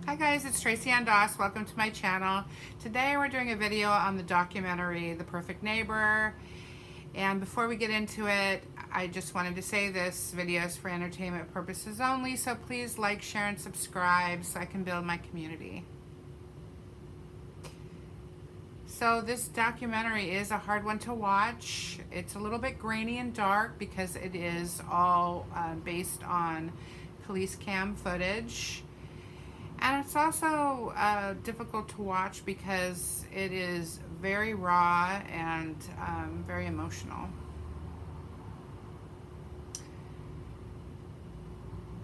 Hi guys, it's Tracy Ann Doss. Welcome to my channel. Today we're doing a video on the documentary The Perfect Neighbor. And before we get into it, I just wanted to say this video is for entertainment purposes only, so please like, share, and subscribe so I can build my community. So this documentary is a hard one to watch. It's a little bit grainy and dark because it is all based on police cam footage. And it's also difficult to watch because it is very raw and very emotional.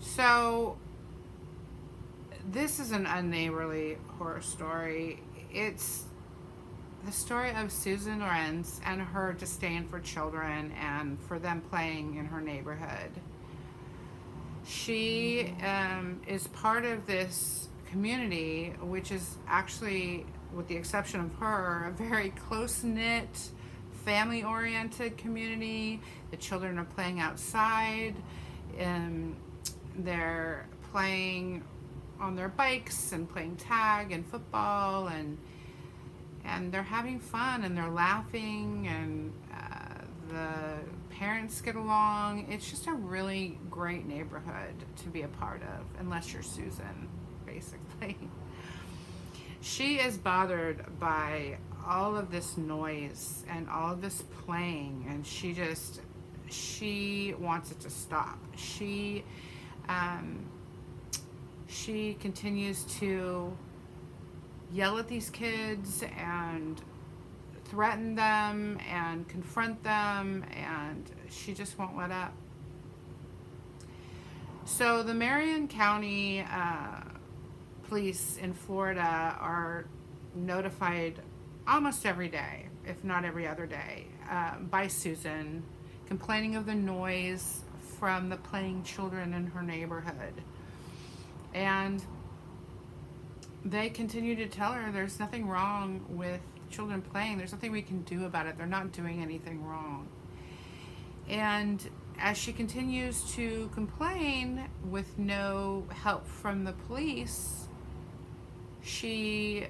So this is an unneighborly horror story. It's the story of Susan Lorincz and her disdain for children and for them playing in her neighborhood. She is part of this community, which is actually, with the exception of her, a very close-knit, family-oriented community. The children are playing outside, and they're playing on their bikes and playing tag and football, and they're having fun and they're laughing, and the parents get along. It's just a really great neighborhood to be a part of, unless you're Susan, basically. She is bothered by all of this noise and all of this playing, and she wants it to stop. She continues to yell at these kids and threaten them and confront them, and she just won't let up. So the Marion County police in Florida are notified almost every day, if not every other day, by Susan, complaining of the noise from the playing children in her neighborhood. And they continue to tell her there's nothing wrong with children playing. There's nothing we can do about it. They're not doing anything wrong. And as she continues to complain with no help from the police, she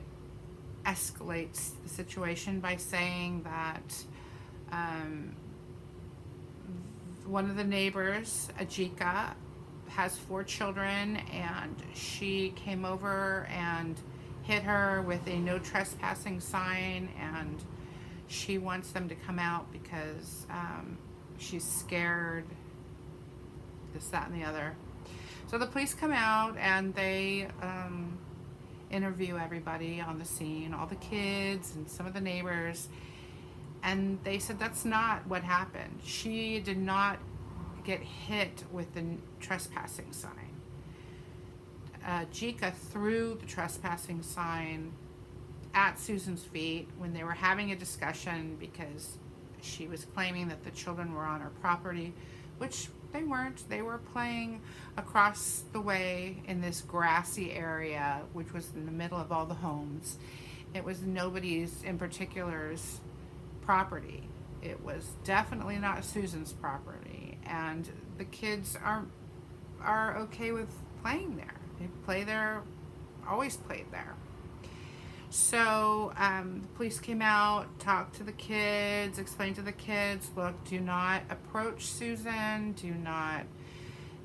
escalates the situation by saying that one of the neighbors, Ajike, has 4 children, and she came over and hit her with a no trespassing sign, and she wants them to come out because she's scared, this, that, and the other. So the police come out and they interview everybody on the scene, all the kids and some of the neighbors, and they said that's not what happened. She did not get hit with the trespassing sign. Ajike threw the trespassing sign at Susan's feet when they were having a discussion because she was claiming that the children were on her property, which they weren't. They were playing across the way in this grassy area, which was in the middle of all the homes. It was nobody's in particular's property. It was definitely not Susan's property, and the kids are okay with playing there. They play there, always played there. So the police came out, talked to the kids, explained to the kids, look, do not approach Susan, do not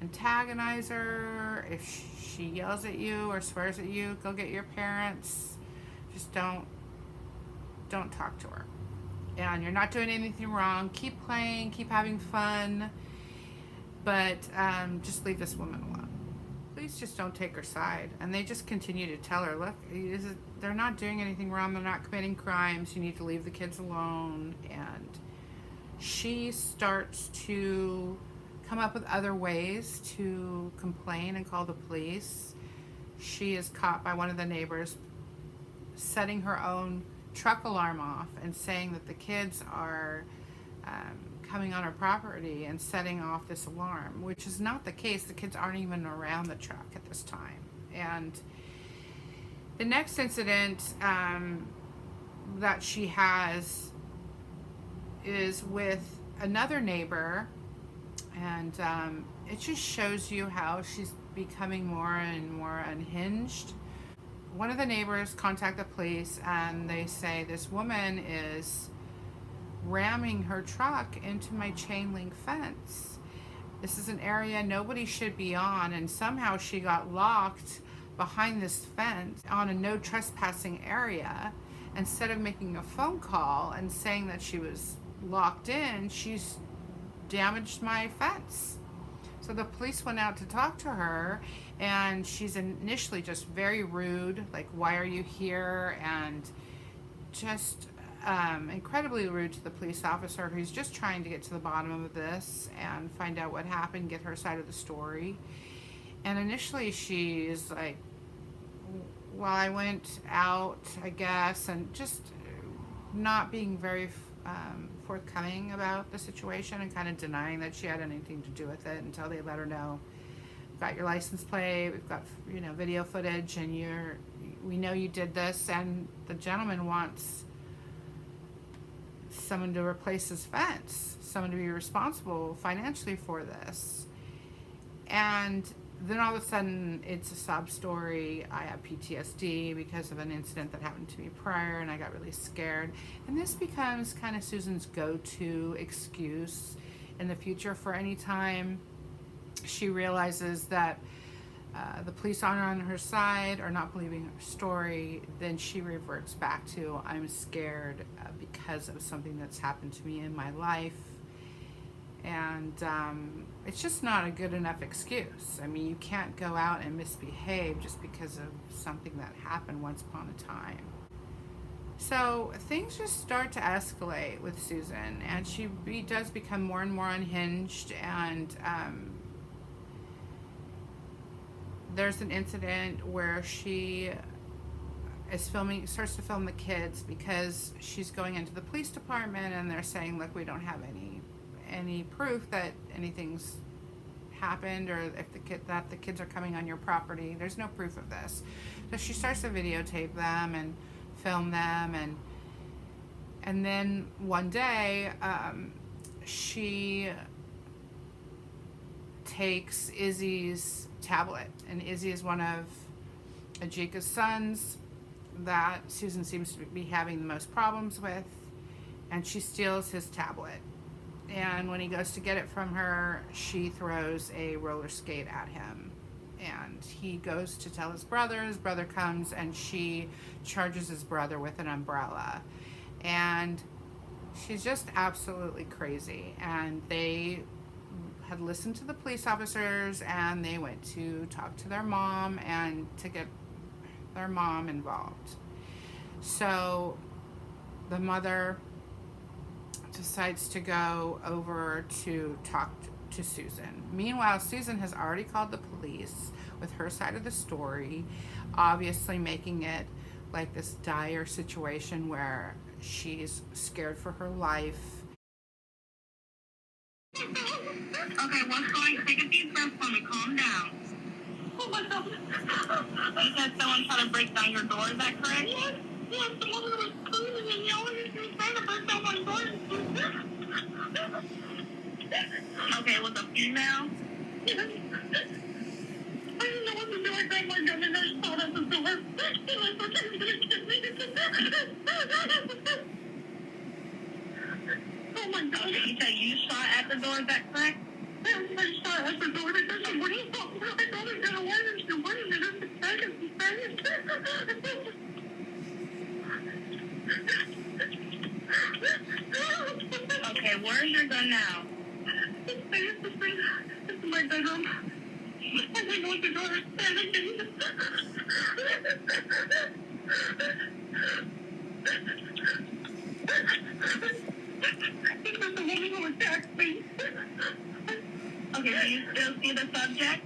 antagonize her. If she yells at you or swears at you, go get your parents. Just don't talk to her. And you're not doing anything wrong. Keep playing, keep having fun, but just leave this woman alone. Please just don't take her side. And they just continue to tell her, look, they're not doing anything wrong. They're not committing crimes. You need to leave the kids alone. And she starts to come up with other ways to complain and call the police. She is caught by one of the neighbors setting her own truck alarm off and saying that the kids are coming on her property and setting off this alarm, which is not the case. The kids aren't even around the truck at this time. And the next incident that she has is with another neighbor, and it just shows you how she's becoming more and more unhinged one of the neighbors contact the police, and they say this woman is ramming her truck into my chain link fence. This is an area nobody should be on, and somehow she got locked behind this fence on a no trespassing area. Instead of making a phone call and saying that she was locked in, she's damaged my fence. So the police went out to talk to her, and she's initially just very rude, like, why are you here? And just incredibly rude to the police officer, who's just trying to get to the bottom of this and find out what happened, get her side of the story. And initially she's like, well, I went out, I guess, and just not being very forthcoming about the situation, and kind of denying that she had anything to do with it until they let her know, we've got your license plate, we've got, you know, video footage, and we know you did this, and the gentleman wants someone to replace his fence, someone to be responsible financially for this. And then all of a sudden it's a sob story. I have PTSD because of an incident that happened to me prior, and I got really scared. And this becomes kind of Susan's go-to excuse in the future for any time she realizes that the police aren't on her side or not believing her story. Then she reverts back to, I'm scared because of something that's happened to me in my life. And it's just not a good enough excuse. I mean, you can't go out and misbehave just because of something that happened once upon a time. So things just start to escalate with Susan, and she does become more and more unhinged. And there's an incident where she starts to film the kids, because she's going into the police department and they're saying, look, we don't have any proof that anything's happened, or if the kids are coming on your property. There's no proof of this. So she starts to videotape them and film them, and then one day she takes Izzy's tablet, and Izzy is one of Ajike's sons that Susan seems to be having the most problems with, and she steals his tablet. And when he goes to get it from her, she throws a roller skate at him. And he goes to tell his brother comes, and she charges his brother with an umbrella. And she's just absolutely crazy. And they had listened to the police officers, and they went to talk to their mom and to get their mom involved. So the mother decides to go over to talk to Susan. Meanwhile, Susan has already called the police with her side of the story, obviously making it like this dire situation where she's scared for her life. Okay, what's going? Take a deep breath for me. Calm down. Oh my God. You said someone tried to break down your door. Is that correct? Yes. Yes. The woman was screaming and yelling, and she was trying to break down my door. Okay, was a female? Yes. I didn't know what to do. I grabbed my gun and I shot at the door. And I thought she was going to kill me. Oh my God. Okay, you said you shot at the door. Is that correct? I shot at the door because she wouldn't stop. I thought I was going to win, and she wouldn't. And I'm okay, where's your gun now? It's in my bedroom. I didn't know what to do. I was panicking. It was the woman who attacked me. Okay, do you still see the subject?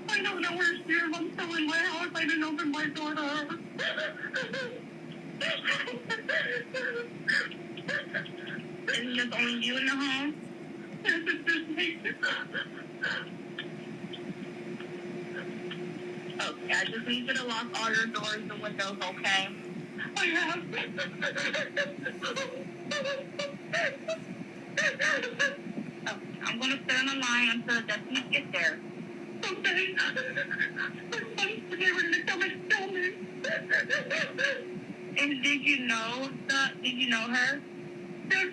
I don't know where she is. I'm still in my house. I didn't open my door to her. Is it just only you in the home? Yes, it's just me. Okay, I just need you to lock all your doors and windows, okay? I have. Okay, I'm going to stay on the line until the deputies get there. Okay. They were going to tell me kill me. And did you know her? Yes,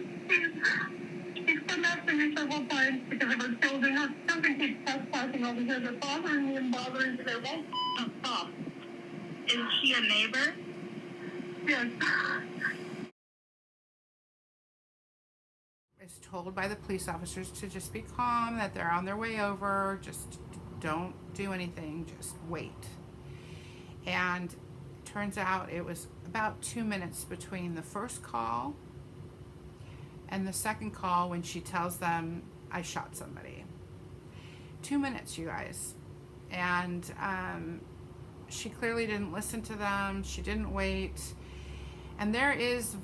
she's come after me several times because of her children. Her children keep trespassing over here. They're bothering me and bothering me. They won't stop. Is she a neighbor? Yes. Is told by the police officers to just be calm, that they're on their way over, just don't do anything, just wait. And turns out it was about 2 minutes between the first call and the second call when she tells them, I shot somebody. 2 minutes, you guys. And she clearly didn't listen to them. She didn't wait. And there is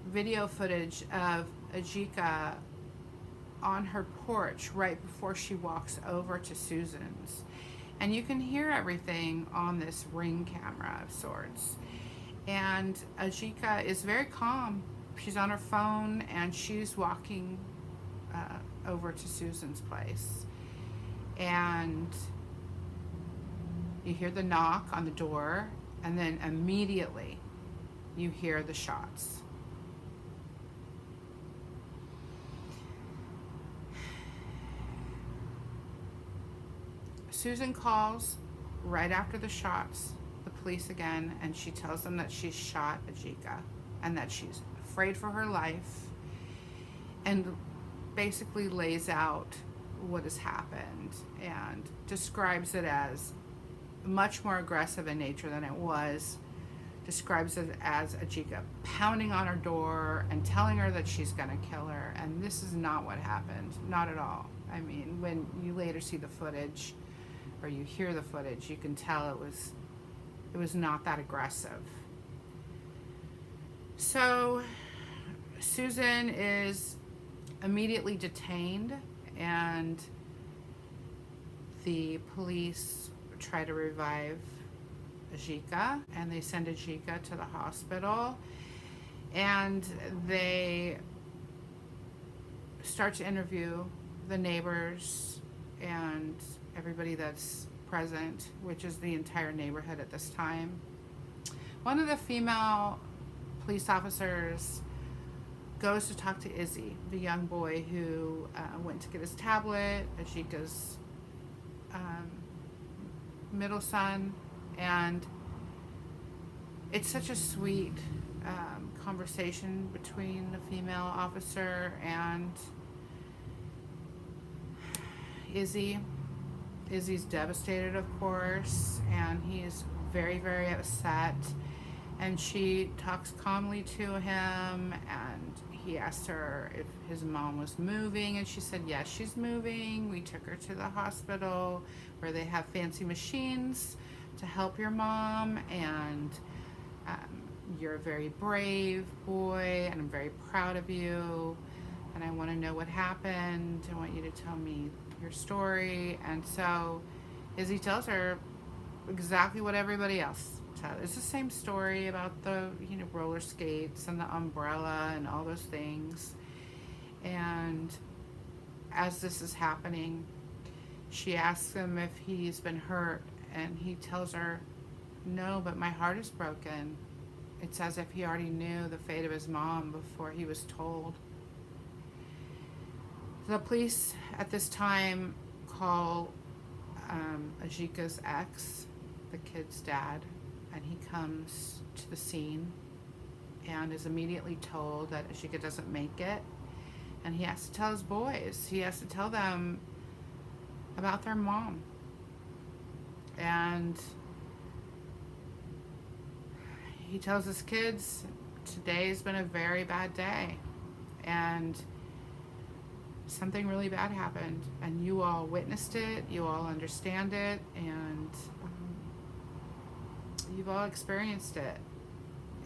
video footage of Ajike on her porch right before she walks over to Susan's. And you can hear everything on this ring camera of sorts. And Ajike is very calm. She's on her phone and she's walking over to Susan's place. And you hear the knock on the door, and then immediately you hear the shots. Susan calls right after the shots the police again, and she tells them that she's shot Ajike and that she's afraid for her life, and basically lays out what has happened and describes it as much more aggressive in nature than it was. Describes it as Ajike pounding on her door and telling her that she's gonna kill her, and this is not what happened, not at all. I mean, when you later see the footage or you hear the footage, you can tell it was not that aggressive. So Susan is immediately detained, and the police try to revive Ajike, and they send Ajike to the hospital, and they start to interview the neighbors and everybody that's present, which is the entire neighborhood at this time. One of the female police officers goes to talk to Izzy, the young boy who went to get his tablet, Ajike's middle son, and it's such a sweet conversation between the female officer and Izzy. Izzy's devastated, of course, and he's very, very upset. And she talks calmly to him, and he asked her if his mom was moving, and she said, yes, she's moving. We took her to the hospital where they have fancy machines to help your mom, and you're a very brave boy, and I'm very proud of you, and I want to know what happened. I want you to tell me your story. And so Izzy tells her exactly what everybody else tells. It's the same story about the roller skates and the umbrella and all those things. And as this is happening, she asks him if he's been hurt, and he tells her, no, but my heart is broken. It's as if he already knew the fate of his mom before he was told. The police at this time call Ajike's ex, the kid's dad, and he comes to the scene and is immediately told that Ajike doesn't make it, and he has to tell his boys, he has to tell them about their mom. And he tells his kids, today's been a very bad day, and something really bad happened, and you all witnessed it, you all understand it, and you've all experienced it,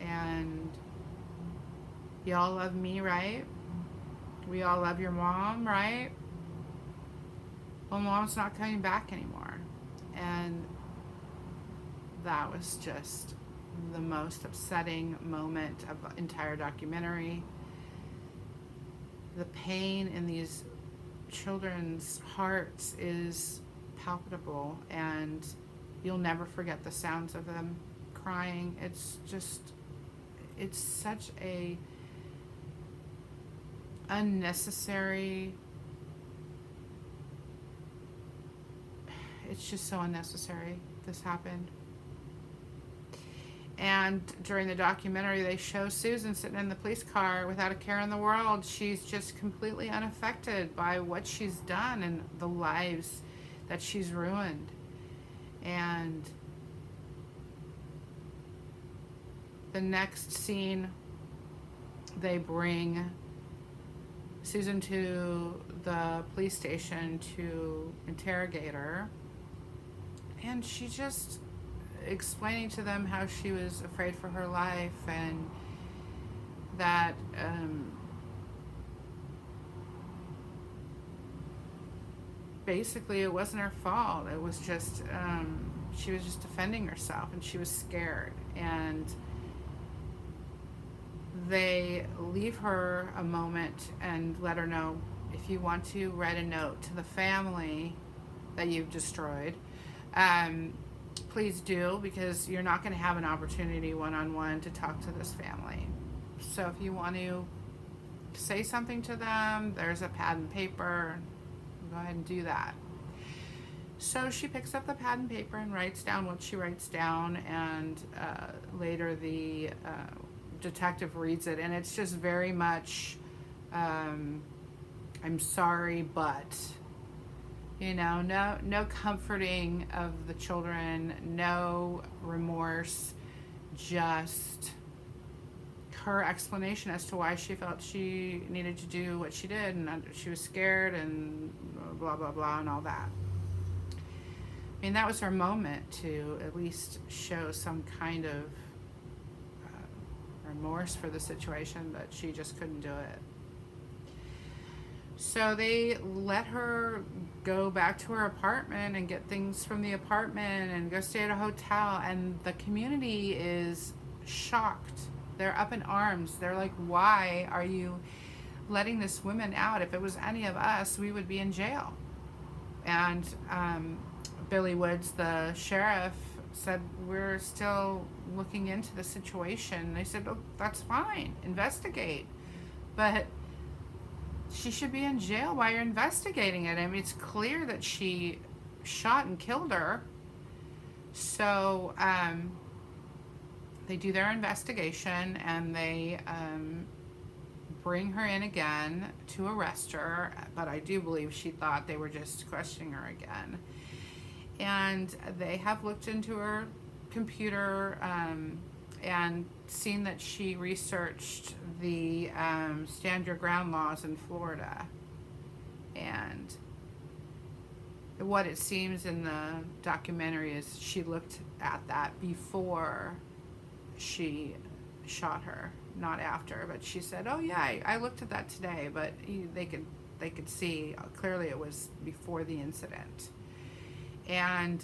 and y'all love me, right? We all love your mom, right? Well, mom's not coming back anymore. And that was just the most upsetting moment of the entire documentary. The pain in these children's hearts is palpable, and you'll never forget the sounds of them crying. It's such a unnecessary, it's just so unnecessary this happened. And during the documentary, they show Susan sitting in the police car without a care in the world. She's just completely unaffected by what she's done and the lives that she's ruined. And the next scene, they bring Susan to the police station to interrogate her. And she just explaining to them how she was afraid for her life, and that basically it wasn't her fault. It was just she was just defending herself, and she was scared. And they leave her a moment and let her know, if you want to write a note to the family that you've destroyed, please do, because you're not going to have an opportunity one-on-one to talk to this family. So if you want to say something to them, there's a pad and paper. Go ahead and do that. So she picks up the pad and paper and writes down what she writes down, and later the detective reads it, and it's just very much, I'm sorry, but, you know, no comforting of the children, no remorse, just her explanation as to why she felt she needed to do what she did, and she was scared, and blah, blah, blah, and all that. I mean, that was her moment to at least show some kind of remorse for the situation, but she just couldn't do it. So they let her go back to her apartment and get things from the apartment and go stay at a hotel, and the community is shocked. They're up in arms. They're like, why are you letting this woman out? If it was any of us, we would be in jail. And Billy Woods, the sheriff, said, we're still looking into the situation. They said, oh, that's fine, investigate, but she should be in jail while you're investigating it. I mean, it's clear that she shot and killed her. So they do their investigation, and they bring her in again to arrest her, but I do believe she thought they were just questioning her again. And they have looked into her computer and seen that she researched the stand your ground laws in Florida. And what it seems in the documentary is she looked at that before she shot her, not after. But she said, oh yeah, I looked at that today, but they could see clearly it was before the incident. And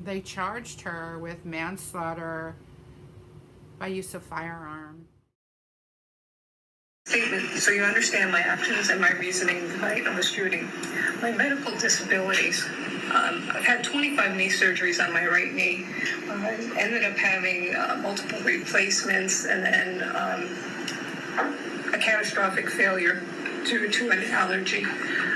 they charged her with manslaughter by use of firearm. Statement, so you understand my actions and my reasoning the night of the shooting. My medical disabilities. I've had 25 knee surgeries on my right knee. I ended up having multiple replacements, and then a catastrophic failure due to an allergy.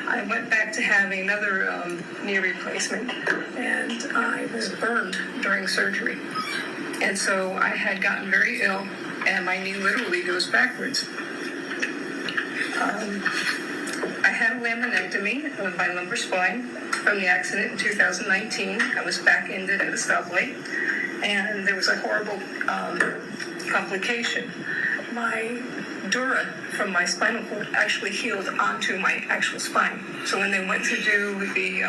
I went back to having another knee replacement, and I was burned during surgery. And so I had gotten very ill, and my knee literally goes backwards. I had a laminectomy of my lumbar spine from the accident in 2019. I was back-ended at a stoplight, and there was a horrible complication. My dura from my spinal cord actually healed onto my actual spine. So when they went to do the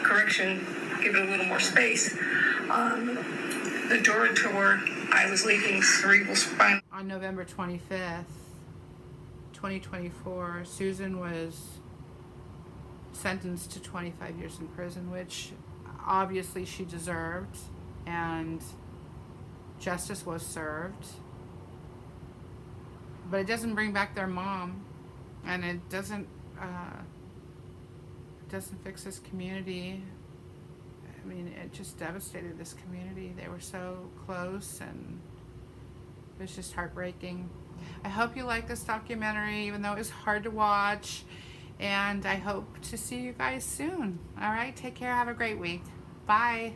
correction, give it a little more space, the dura tore. I was leaking cerebral spinal. On November 25th, 2024, Susan was sentenced to 25 years in prison, which obviously she deserved, and justice was served. But it doesn't bring back their mom, and it doesn't doesn't fix this community. I mean, it just devastated this community. They were so close, and it was just heartbreaking. I hope you like this documentary, even though it was hard to watch, and I hope to see you guys soon. All right, take care. Have a great week. Bye.